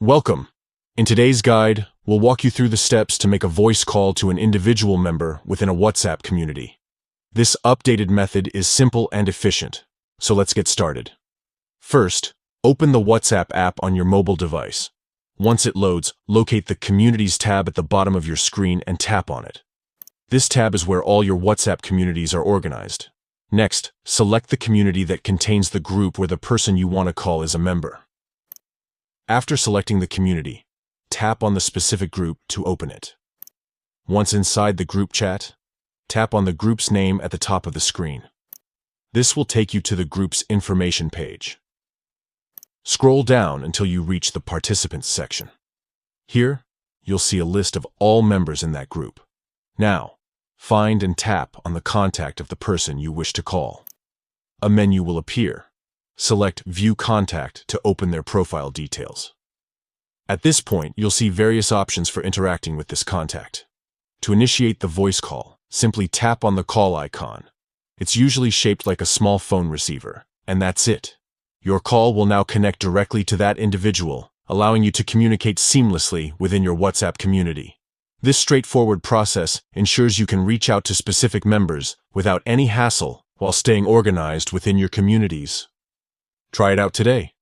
Welcome. In today's guide, we'll walk you through the steps to make a voice call to an individual member within a WhatsApp community. This updated method is simple and efficient, so let's get started. First, open the WhatsApp app on your mobile device. Once it loads, locate the Communities tab at the bottom of your screen and tap on it. This tab is where all your WhatsApp communities are organized. Next, select the community that contains the group where the person you want to call is a member. After selecting the community, tap on the specific group to open it. Once inside the group chat, tap on the group's name at the top of the screen. This will take you to the group's information page. Scroll down until you reach the Participants section. Here, you'll see a list of all members in that group. Now, find and tap on the contact of the person you wish to call. A menu will appear. Select View Contact to open their profile details. At this point, you'll see various options for interacting with this contact. To initiate the voice call, simply tap on the call icon. It's usually shaped like a small phone receiver, and that's it. Your call will now connect directly to that individual, allowing you to communicate seamlessly within your WhatsApp community. This straightforward process ensures you can reach out to specific members without any hassle while staying organized within your communities. Try it out today.